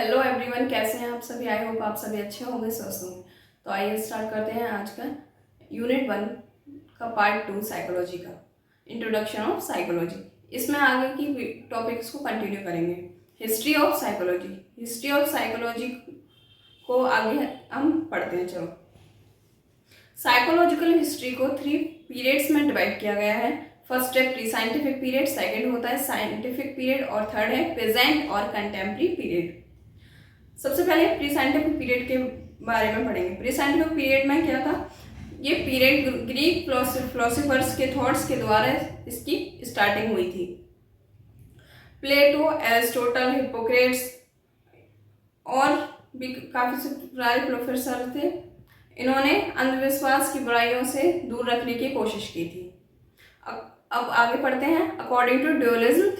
Hello everyone, कैसे हैं आप सभी। आई होप आप सभी अच्छे होंगे, स्वस्थ होंगे। तो आइए स्टार्ट करते हैं आज का यूनिट 1 का पार्ट 2 साइकोलॉजी का, इंट्रोडक्शन ऑफ साइकोलॉजी। इसमें आगे की टॉपिक्स को कंटिन्यू करेंगे। हिस्ट्री ऑफ साइकोलॉजी को आगे हम पढ़ते हैं। चलो, साइकोलॉजिकल हिस्ट्री को 3 पीरियड्स में डिवाइड किया गया है। फर्स्ट है प्री साइंटिफिक पीरियड, सेकंड होता है साइंटिफिक पीरियड और थर्ड है प्रेजेंट और कंटेम्प्रेरी पीरियड। सबसे पहले प्री साइंटिफिक पीरियड के बारे में पढ़ेंगे। प्री साइंटिफिक पीरियड में क्या था? ये पीरियड ग्रीक फिलोसोफर्स के थॉट्स के द्वारा इसकी स्टार्टिंग हुई थी। प्लेटो, एरिस्टोटल, हिप्पोक्रेट्स और भी काफ़ी सारे प्रोफेसर थे। इन्होंने अंधविश्वास की बुराइयों से दूर रखने की कोशिश की थी। अब आगे पढ़ते हैं। अकॉर्डिंग टू ड्यूअलिज्म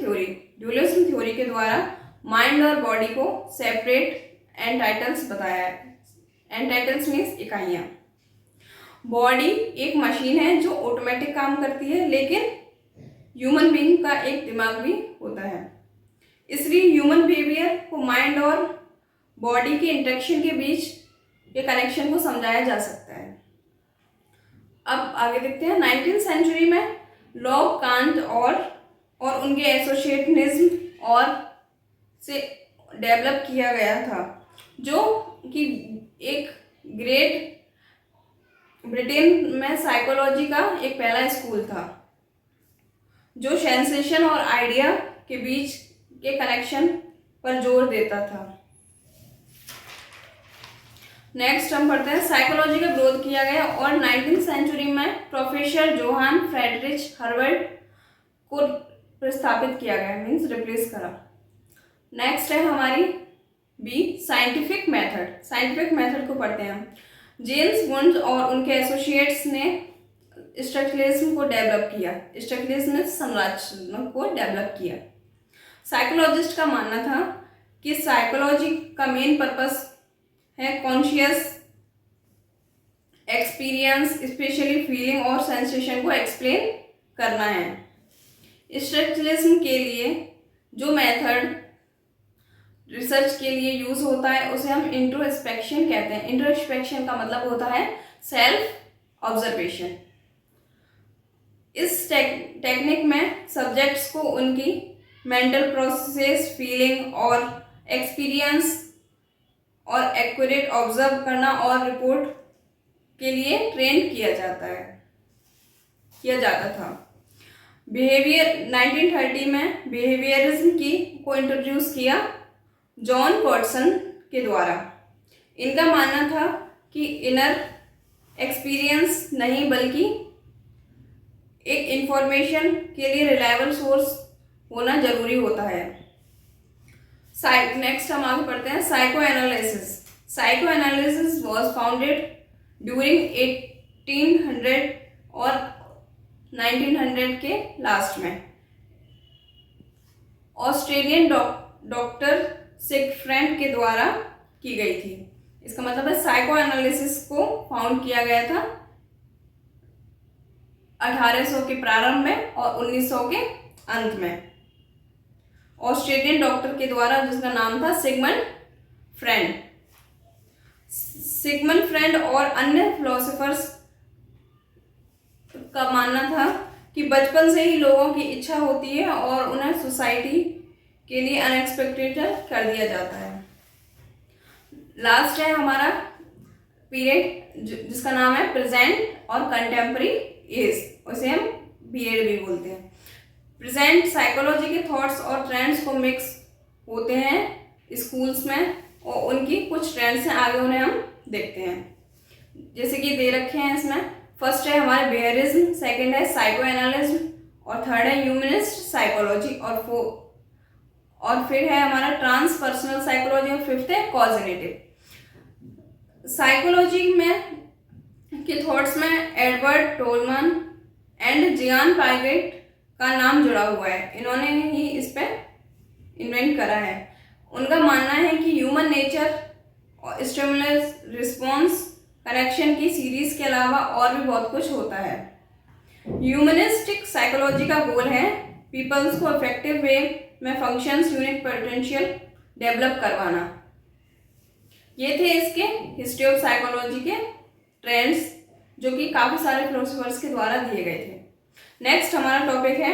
थ्योरी के द्वारा माइंड और बॉडी को सेपरेट एंटाइटल्स बताया है। एंटाइटल्स मीन्स इकाइयाँ। बॉडी एक मशीन है जो ऑटोमेटिक काम करती है, लेकिन ह्यूमन बीइंग का एक दिमाग भी होता है। इसलिए ह्यूमन बिहेवियर को माइंड और बॉडी के इंटरेक्शन के बीच के कनेक्शन को समझाया जा सकता है। अब आगे देखते हैं। 19वीं सेंचुरी में लॉक, कांट और उनके एसोसिएशनिज्म और से डेवलप किया गया था, जो कि एक ग्रेट ब्रिटेन में साइकोलॉजी का एक पहला स्कूल था, जो सेंसेशन और आइडिया के बीच के कनेक्शन पर जोर देता था। नेक्स्ट हम पढ़ते हैं। साइकोलॉजी का ग्रोथ किया गया और 19वीं सेंचुरी में प्रोफेसर जोहान फ्रेडरिच हर्बर्ट को प्रस्तावित किया गया, मीन्स रिप्लेस करा। नेक्स्ट है हमारी बी साइंटिफिक मेथड को पढ़ते हैं। जेम्स वुंड और उनके एसोसिएट्स ने स्ट्रक्चरलिज्म को डेवलप किया। स्ट्रक्चरलिज्म संरचना को डेवलप किया। साइकोलॉजिस्ट का मानना था कि साइकोलॉजी का मेन पर्पस है कॉन्शियस एक्सपीरियंस, स्पेशली फीलिंग और सेंसेशन को एक्सप्लेन करना है। स्ट्रक्चरलिज्म के लिए जो मेथड रिसर्च के लिए यूज होता है उसे हम इंट्रोस्पेक्शन कहते हैं। इंट्रोस्पेक्शन का मतलब होता है सेल्फ ऑब्जर्वेशन। इस टेक्निक में सब्जेक्ट्स को उनकी मेंटल प्रोसेस, फीलिंग और एक्सपीरियंस और एक्यूरेट ऑब्जर्व करना और रिपोर्ट के लिए ट्रेन किया जाता था। 1930 में बिहेवियरिज्म को इंट्रोड्यूस किया जॉन वाटसन के द्वारा। इनका मानना था कि इनर एक्सपीरियंस नहीं बल्कि एक इंफॉर्मेशन के लिए रिलायबल सोर्स होना जरूरी होता है। नेक्स्ट हम आगे पढ़ते हैं। Psycho analysis was founded during 1800 और 1900 के लास्ट में ऑस्ट्रेलियन डॉक्टर सिगफ्रेड के द्वारा की गई थी। इसका मतलब है साइको एनालिसिस को फाउंड किया गया था 1800 के प्रारंभ में और 1900 के अंत में ऑस्ट्रेलियन डॉक्टर के द्वारा, जिसका नाम था सिगमंड फ्रेंड और अन्य फिलोसोफर्स का मानना था कि बचपन से ही लोगों की इच्छा होती है और उन्हें सोसाइटी के लिए अनएक्सपेक्टेड कर दिया जाता है। लास्ट है हमारा पीरियड जिसका नाम है प्रेजेंट और कंटेम्प्रेरी एज, उसे हम पीरियड भी बोलते हैं। प्रेजेंट साइकोलॉजी के थॉट्स और ट्रेंड्स को मिक्स होते हैं स्कूल्स में और उनकी कुछ ट्रेंड्स हैं, आगे उन्हें हम देखते हैं। जैसे कि दे रखे हैं इसमें। फर्स्ट है हमारे बिहेवियरिज्म, सेकंड है साइको एनालिज्म और थर्ड है ह्यूमनिस्ट साइकोलॉजी और फिर है हमारा ट्रांसपर्सनल साइकोलॉजी और फिफ्थ है कॉग्निटिव साइकोलॉजी में के थॉट्स में एडवर्ड टोलमन एंड जियान पाइगेट का नाम जुड़ा हुआ है। इन्होंने ही इस पे इन्वेंट करा है। उनका मानना है कि ह्यूमन नेचर और स्टिमुलस रिस्पॉन्स कनेक्शन की सीरीज के अलावा और भी बहुत कुछ होता है। ह्यूमनिस्टिक साइकोलॉजी का गोल है पीपल्स को इफेक्टिव वे में फंक्शंस यूनिक पोटेंशियल डेवलप करवाना। ये थे इसके हिस्ट्री ऑफ साइकोलॉजी के ट्रेंड्स जो कि काफ़ी सारे फिलोसोफर्स के द्वारा दिए गए थे। नेक्स्ट हमारा टॉपिक है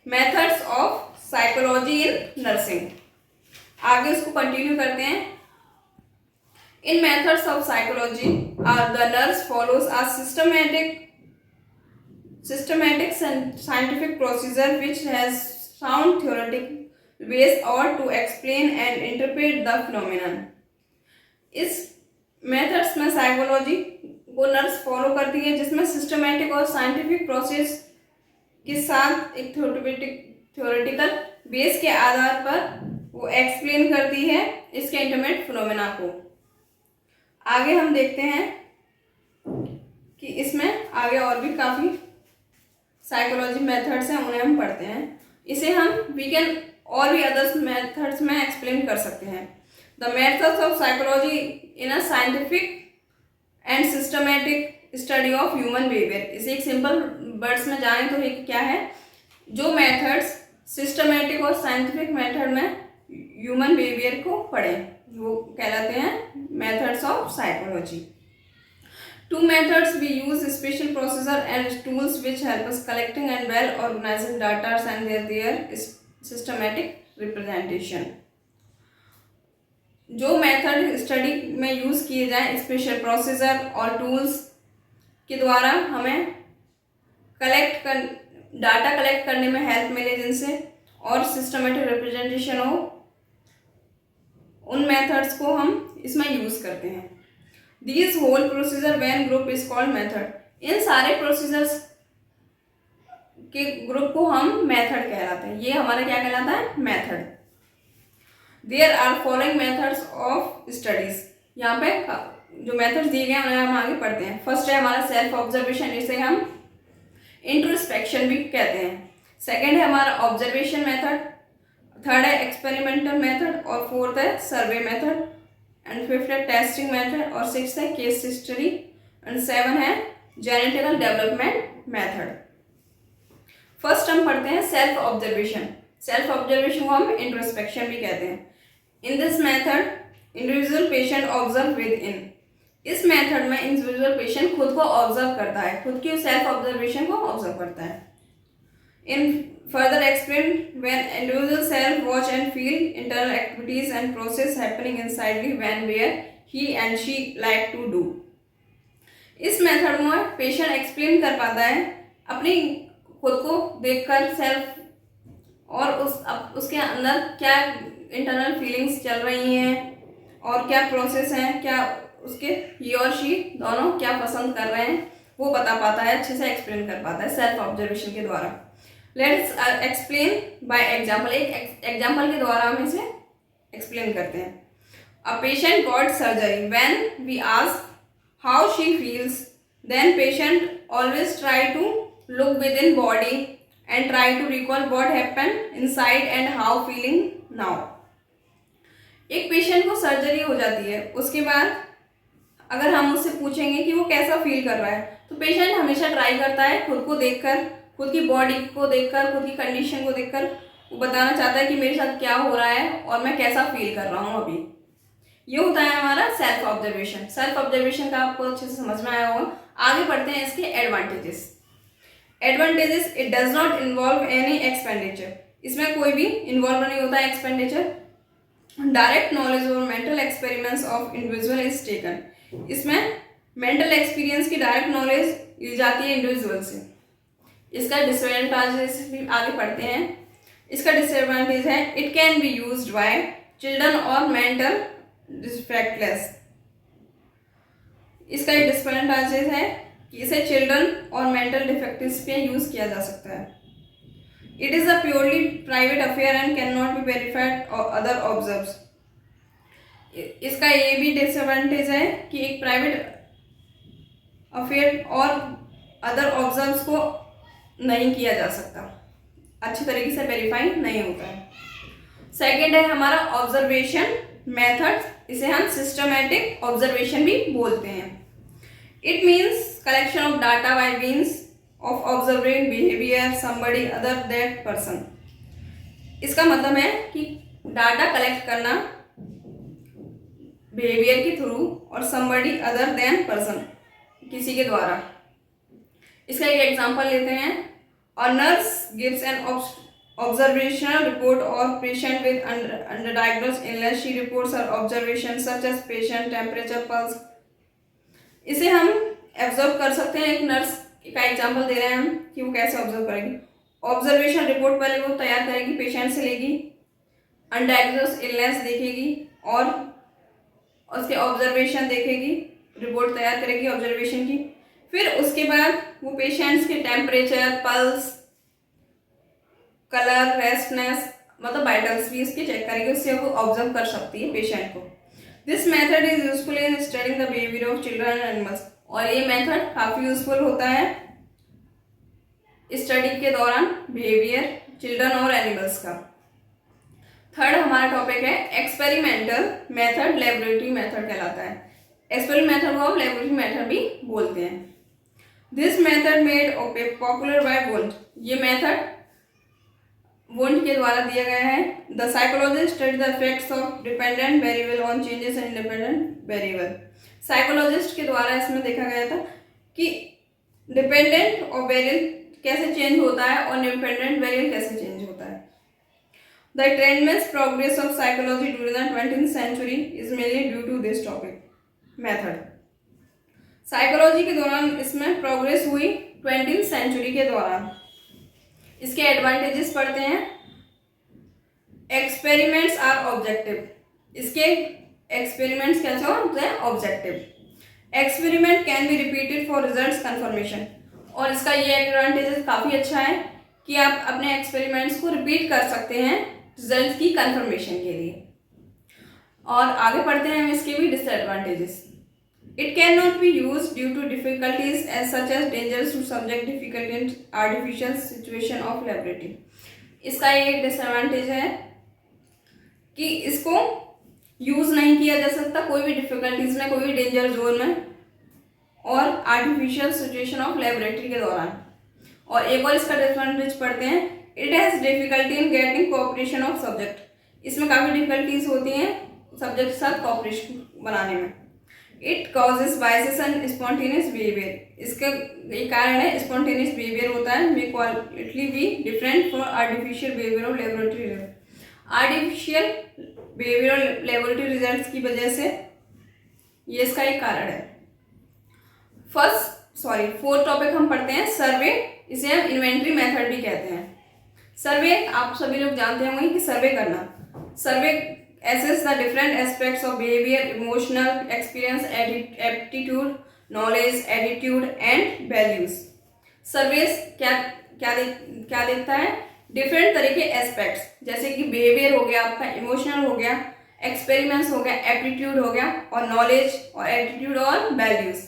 methods of psychology in nursing. आगे उसको कंटिन्यू करते हैं। In methods of psychology are the nurse follows a systematic scientific procedure which has sound theoretic base or to explain and interpret the phenomenon। इस methods में psychology को nurse follow करती है जिसमें सिस्टमैटिक और साइंटिफिक प्रोसेस के साथ एक थ्योरेटिकल बेस के आधार पर वो एक्सप्लेन करती है इसके इंटरमेट फिनोमेना को। आगे हम देखते हैं कि इसमें आगे और भी काफ़ी साइकोलॉजी मेथड्स हैं, उन्हें हम पढ़ते हैं। इसे हम वीकेंड और भी अदर्स मेथड्स में एक्सप्लेन कर सकते हैं। The methods of psychology in a scientific and systematic study of human behaviour. इसे एक सिंपल वर्ड्स में जाने तो ये क्या है, जो मेथड्स सिस्टमैटिक और साइंटिफिक मेथड में ह्यूमन बिहेवियर को पढ़ें वो कहलाते हैं methods of psychology. Two methods we use special procedure and tools which help us collecting and well organizing data and their systematic representation। जो मेथड स्टडी में use किए जाएं स्पेशल प्रोसीजर और टूल्स के द्वारा हमें डाटा कलेक्ट करने में हेल्प मिले जिनसे और सिस्टमेटिक रिप्रेजेंटेशन हो, उन मेथड्स को हम इसमें यूज करते हैं। These whole procedure when group is called method। इन सारे प्रोसीजर्स के ग्रुप को हम मेथड कहलाते हैं। ये हमारा क्या कहलाता है, method. There are following methods of studies। यहाँ पे जो मेथड्स दिए गए हैं उन्हें हम आगे पढ़ते हैं। फर्स्ट है हमारा सेल्फ ऑब्जर्वेशन, इसे हम इंट्रोस्पेक्शन भी कहते हैं। सेकेंड है हमारा ऑब्जर्वेशन मेथड, थर्ड है एक्सपेरिमेंटल मेथड और फोर्थ है सर्वे मेथड एंड फिफ्थ है टेस्टिंग मेथड और सिक्स है केस हिस्ट्री एंड सेवन है जेनेटिकल डेवलपमेंट मेथड। फर्स्ट हम पढ़ते हैं सेल्फ ऑब्जर्वेशन। सेल्फ ऑब्जर्वेशन को हम इंट्रोस्पेक्शन भी कहते हैं। In this method individual patient observe with in. इस मेथड में इंडिविजुअल पेशेंट खुद को ऑब्जर्व करता है, खुद की सेल्फ ऑब्जर्वेशन को ऑब्जर्व करता है। इन further explained when individual self watch and feel internal activities and process happening inside when where he and she like to do। इस मेथड में पेशेंट एक्सप्लेन कर पाता है अपनी खुद को देखकर सेल्फ और उसके अंदर क्या इंटरनल फीलिंग्स चल रही हैं और क्या प्रोसेस हैं, क्या उसके ही और शी दोनों क्या पसंद कर रहे हैं वो बता पाता है, अच्छे से एक्सप्लेन कर पाता है सेल्फ ऑब्जर्वेशन के द्वारा। Let's explain by example. एक एग्जाम्पल के द्वारा हम इसे एक्सप्लेन करते हैं। A patient got surgery when we ask how she feels then patient always try to look within body and try to recall what happened inside and how feeling now. एक patient को surgery हो जाती है, उसके बाद अगर हम उससे पूछेंगे कि वो कैसा फील कर रहा है तो पेशेंट हमेशा ट्राई करता है खुद को देखकर, खुद की बॉडी को देखकर, खुद की कंडीशन को देखकर वो बताना चाहता है कि मेरे साथ क्या हो रहा है और मैं कैसा फील कर रहा हूँ अभी। ये होता है हमारा सेल्फ ऑब्जर्वेशन। सेल्फ ऑब्जर्वेशन का आपको अच्छे से समझ में आया होगा। आगे बढ़ते हैं इसके advantages. Advantages, it does not involve any expenditure. इसमें कोई भी इन्वॉल्व नहीं होता है एक्सपेंडिचर। डायरेक्ट नॉलेज और mental experiments of individual is taken. इसमें मेंटल एक्सपीरियंस की डायरेक्ट नॉलेज ली जाती है इंडिविजुअल से। इसका डिसएडवांटेज भी आगे पढ़ते हैं। इसका डिसएडवांटेज है it can be used by children और मेंटल डिफेक्टलेस। इसका डिसएडवांटेज है कि इसे चिल्ड्रन और मेंटल डिफेक्टिव्स पे यूज किया जा सकता है। It is a purely private affair and can not be verified और अदर ऑब्जर्व्स। इसका ये भी डिसएडवांटेज है कि एक प्राइवेट अफेयर और अदर ऑब्जर्व्स को नहीं किया जा सकता, अच्छी तरीके से वेरीफाई नहीं होता है। सेकेंड है हमारा ऑब्जर्वेशन मेथड, इसे हम सिस्टमैटिक ऑब्जर्वेशन भी बोलते हैं। It means collection of data by means of observing behaviour somebody other that person. इसका मतलब है कि डाटा कलेक्ट करना बिहेवियर के थ्रू और समबडी अदर देन पर्सन, किसी के द्वारा। इसका एक एग्जांपल लेते हैं। A nurse gives an observational report और patient with underdiagnosed illness, she reports her observation such as patient temperature, pulse. इसे हम ऑब्जर्व कर सकते हैं। एक नर्स का एग्जांपल दे रहे हैं हम कि वो कैसे ऑब्जर्व करेगी। ऑब्जर्वेशन रिपोर्ट पहले वो तैयार करेगी, पेशेंट से लेगी, अनडायग्नोस्ड इलनेस देखेगी और उसके ऑब्जर्वेशन देखेगी, रिपोर्ट तैयार करेगी ऑब्जर्वेशन की। फिर उसके बाद वो पेशेंट्स के टेम्परेचर, पल्स, कलर, रेस्टनेस, मतलब वाइटल्स भी इसके चेक करेगी, उससे वो ऑब्जर्व कर सकती है पेशेंट को। This method is useful in studying the behaviour of children and animals. और ये मेथड काफ़ी यूजफुल होता है स्टडी के दौरान बिहेवियर चिल्ड्रन और एनिमल्स का। थर्ड हमारा टॉपिक है एक्सपेरिमेंटल मेथड, लेबोरेटरी मेथड कहलाता है। एक्सपेरिमेंटल मेथड को हम लेबोरेटरी मेथड भी बोलते हैं। This method made popular by Wundt. ये मेथड वुंड के द्वारा दिया गया है। The psychologist study the effects of dependent variable on changes in independent variable. Psychologist के द्वारा इसमें देखा गया था कि डिपेंडेंट और वेरिएबल कैसे चेंज होता है और इंडिपेंडेंट वेरिएबल कैसे चेंज होता है। The tremendous progress of psychology during the 20th century is mainly due to this topic method. Psychology के दौरान इसमें प्रोग्रेस हुई 20th सेंचुरी के दौरान। इसके एडवांटेजेस पढ़ते हैं। Experiments are objective. इसके एक्सपेरिमेंट्स कैसे होते हैं? Objective. Experiment can be repeated for results confirmation. और इसका ये एडवांटेजेस काफ़ी अच्छा है कि आप अपने एक्सपेरिमेंट्स को रिपीट कर सकते हैं रिजल्ट की कंफर्मेशन के लिए। और आगे पढ़ते हैं हम इसके भी disadvantages. It can not be use due to difficulties as such as dangerous to subject difficult in artificial situation of laboratory. इसका एक डिसएडवांटेज है कि इसको यूज नहीं किया जा सकता कोई भी डिफिकल्टीज में, कोई भी डेंजर जोन में और आर्टिफिशियल सिचुएशन ऑफ लेबोरेटरी के दौरान। और एक और इसका डिसएडवांटेज पढ़ते हैं। It has difficulty in getting cooperation of subject. इसमें काफ़ी डिफिकल्टीज होती हैं सब्जेक्ट के साथ कोऑपरेशन बनाने में। It causes biases and spontaneous behaviour. इसका ये कारण है स्पॉन्टेनियस बिहेवियर होता है, may qualitatively be different for artificial behaviour of laboratory result. Artificial behaviour of laboratory result की वजह से ये इसका एक कारण है। फोर्थ टॉपिक हम पढ़ते हैं सर्वे। इसे हम इन्वेंटरी मेथड भी कहते हैं। सर्वे आप सभी लोग जानते होंगे कि सर्वे करना। सर्वे assess the different aspects of behavior, emotional experience, aptitude, knowledge, attitude and values. Sarves क्या देखता है? डिफरेंट तरह के एस्पेक्ट्स, जैसे कि बिहेवियर हो गया आपका, इमोशनल हो गया, एक्सपेरिमेंट्स हो गया, एप्टीट्यूड हो गया और नॉलेज और एटीट्यूड और वैल्यूज।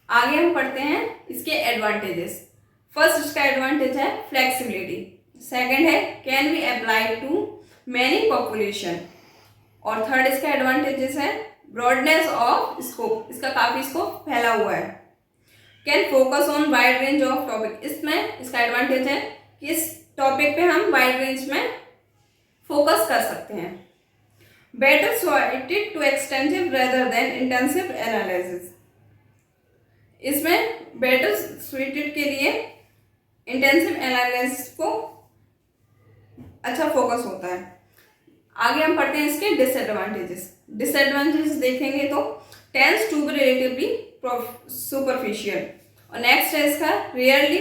आगे हम पढ़ते हैं इसके एडवांटेजेस। फर्स्ट इसका एडवांटेज है फ्लेक्सिबिलिटी। सेकंड है can be applied to many population. और थर्ड इसका एडवांटेजेस है ब्रॉडनेस ऑफ स्कोप। इसका काफ़ी स्कोप फैला हुआ है। Can focus on wide range of topic. इसमें इसका एडवांटेज है कि इस टॉपिक पे हम वाइड रेंज में फोकस कर सकते हैं। Better suited to extensive rather than intensive analysis. इसमें बेटर सुइटेड के लिए इंटेंसिव एनालिसिस को अच्छा फोकस होता है। आगे हम पढ़ते हैं इसके डिसएडवांटेजेस। डिसएडवांटेजेस देखेंगे तो tends to be relatively superficial. और नेक्स्ट है इसका rarely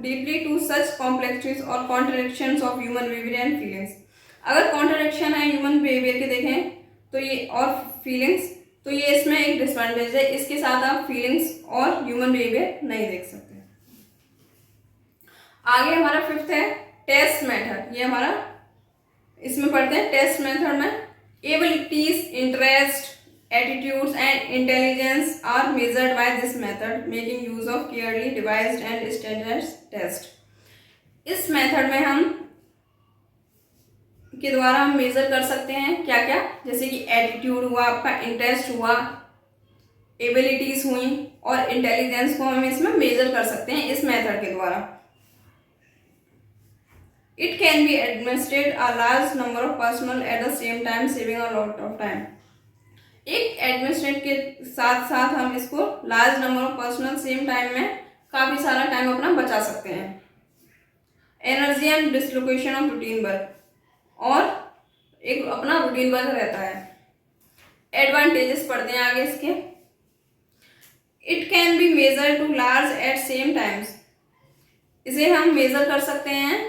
deeply to such complexities और contradictions of human behaviour and feelings. अगर कॉन्ट्रडिक्शन है ह्यूमन बिहेवियर के देखें तो ये और फीलिंग्स, तो ये इसमें एक डिसएडवांटेज है। इसके साथ आप फीलिंग्स और ह्यूमन बिहेवियर नहीं देख सकते। आगे हमारा फिफ्थ है टेस्ट मेथड। ये हमारा इसमें पढ़ते हैं टेस्ट मेथड में abilities, interest, attitudes and intelligence are measured by this method making use of carefully devised and standard test. इस मेथड में हम के द्वारा हम मेजर कर सकते हैं क्या क्या, जैसे कि एटीट्यूड हुआ आपका, इंटरेस्ट हुआ, एबिलिटीज हुई और इंटेलिजेंस को हम इसमें मेजर कर सकते हैं इस मेथड के द्वारा। It can be administered a large number of personnel at the same time, saving a lot of time. एक एडमिनिस्ट्रेट के साथ साथ हम इसको large number of personal same time में काफ़ी सारा टाइम अपना बचा सकते हैं। Energy and dislocation of routine work, और एक अपना रूटीन वर्क रहता है। एडवांटेजेस पढ़ते हैं आगे इसके। It can be measure to large at same times, इसे हम मेजर कर सकते हैं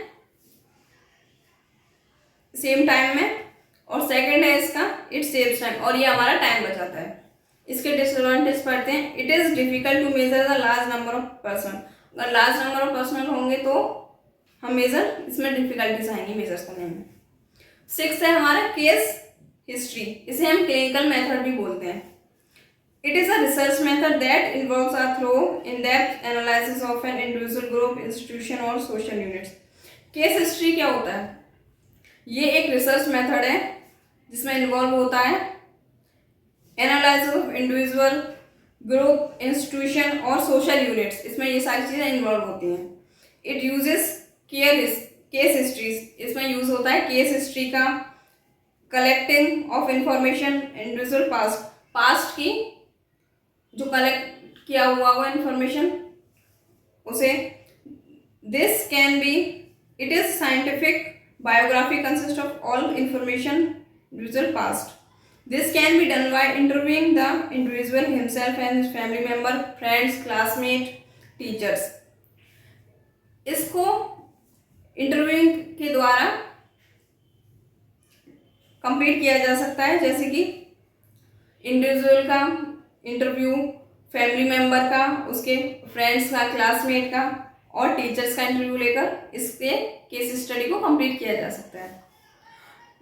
सेम टाइम में। और सेकंड है इसका इट सेव्स टाइम, और ये हमारा टाइम बचाता है। इसके डिसएडवांटेज पढ़ते हैं। It is difficult to measure the large number of person, अगर लार्ज नंबर ऑफ पर्सन होंगे तो हम मेजर इसमें डिफिकल्टीज आएंगी मेजर करने में। 6 है हमारा केस हिस्ट्री, इसे हम क्लिनिकल मेथड भी बोलते हैं। It is a research method that involves a thorough in depth analysis of an individual group, institution और सोशल यूनिट्स। केस हिस्ट्री क्या होता है? ये एक रिसर्च मेथड है जिसमें इन्वॉल्व होता है analysis of individual group, institution और सोशल यूनिट्स, इसमें ये सारी चीज़ें इन्वॉल्व होती हैं। इट यूजेस केस हिस्ट्रीज, इसमें यूज होता है केस हिस्ट्री का, collecting of information individual past की जो कलेक्ट किया हुआ वो इंफॉर्मेशन उसे। This can be, it is scientific biography consists of all information individual past. This can be done by interviewing the individual himself and his family member, friends, classmates, teachers. इसको interviewing के द्वारा complete किया जा सकता है, जैसे कि individual का इंटरव्यू, फैमिली मेंबर का, उसके फ्रेंड्स का, क्लासमेट का और टीचर्स का इंटरव्यू लेकर इसके केस स्टडी को कंप्लीट किया जा सकता है।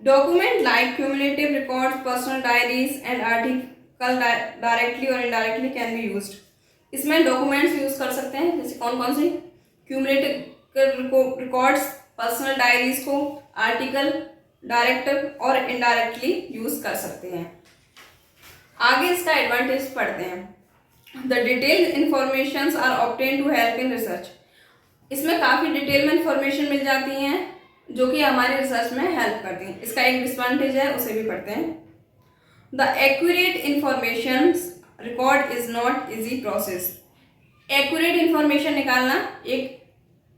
Document like cumulative records, personal diaries and article directly और इनडायरेक्टली कैन बी यूज्ड। इसमें डॉक्यूमेंट्स यूज कर सकते हैं, जैसे कौन कौन से? क्यूमुलेटिव रिकॉर्ड्स, पर्सनल डायरीज को आर्टिकल डायरेक्ट और इनडायरेक्टली यूज कर सकते हैं। आगे इसका एडवांटेज पढ़ते हैं। The detailed information are obtain to help in research, इसमें काफ़ी डिटेल में इंफॉर्मेशन मिल जाती हैं जो कि हमारे रिसर्च में हेल्प करती हैं। इसका एक डिसएडवांटेज है, उसे भी पढ़ते हैं। The accurate information record is not easy process, accurate information निकालना ये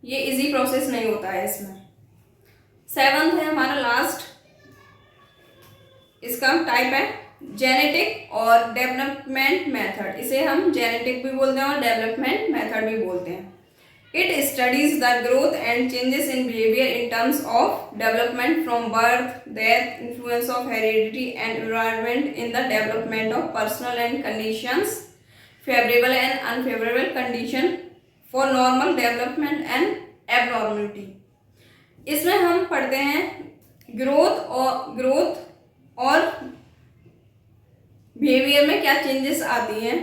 इजी प्रोसेस नहीं होता है इसमें। 7th है हमारा लास्ट, इसका टाइप है जेनेटिक और डेवलपमेंट मेथड, इसे हम जेनेटिक भी बोलते हैं और डेवलपमेंट मेथड भी बोलते हैं। It studies the growth and changes in behavior in terms of development from birth, death, influence of heredity and environment in the development of personal and conditions, favorable and unfavorable condition for normal development and abnormality. इसमें हम पढ़ते हैं growth और behaviour में क्या changes आती हैं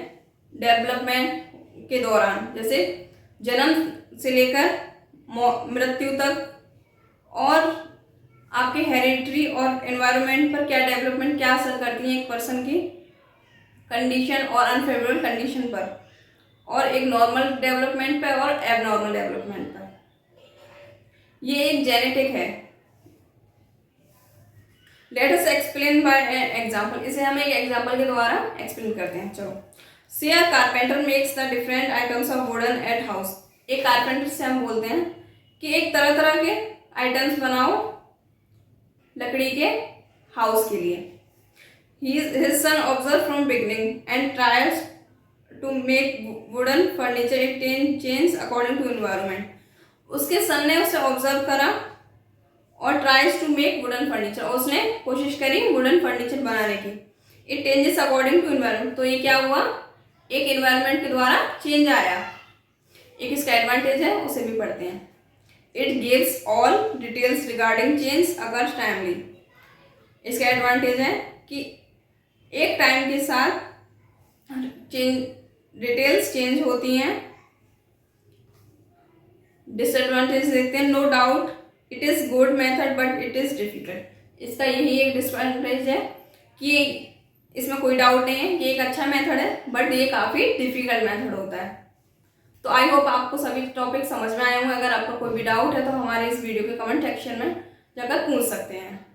development के दौरान, जैसे जन्म से लेकर मृत्यु तक, और आपके हेरिडिटरी और एनवायरनमेंट पर क्या डेवलपमेंट क्या असर करती है एक पर्सन की कंडीशन और अनफेवरेबल कंडीशन पर, और एक नॉर्मल डेवलपमेंट पर और एबनॉर्मल डेवलपमेंट पर। ये एक जेनेटिक है। Let us explain by example, इसे हम एक एग्जांपल के द्वारा एक्सप्लेन करते हैं। चलो, see a carpenter makes the different items of wooden at house. एक कारपेंटर से हम बोलते हैं कि एक तरह तरह के आइटम्स बनाओ लकड़ी के हाउस के लिए। His son observed from beginning and tries to make wooden furniture. It changes according to environment. उसके सन ने उसे ऑब्जर्व करा और tries to make wooden furniture, उसने कोशिश करी वुडन फर्नीचर बनाने की। It changes according to environment, तो ये क्या हुआ, एक इन्वायरमेंट के द्वारा चेंज आया। एक इसका एडवांटेज है, उसे भी पढ़ते हैं। It gives all details regarding change अगर टाइमली। इसका एडवांटेज है कि एक टाइम के साथ डिटेल्स चेंज होती हैं। डिसएडवांटेज देखते हैं। No doubt it is good method but it is difficult. इसका यही एक डिसएडवांटेज है कि इसमें कोई डाउट नहीं है कि एक अच्छा मेथड है, बट ये काफ़ी डिफिकल्ट मेथड होता है। तो आई होप आपको सभी टॉपिक समझ में आए होंगे। अगर आपको कोई भी डाउट है तो हमारे इस वीडियो के कमेंट सेक्शन में जाकर पूछ सकते हैं।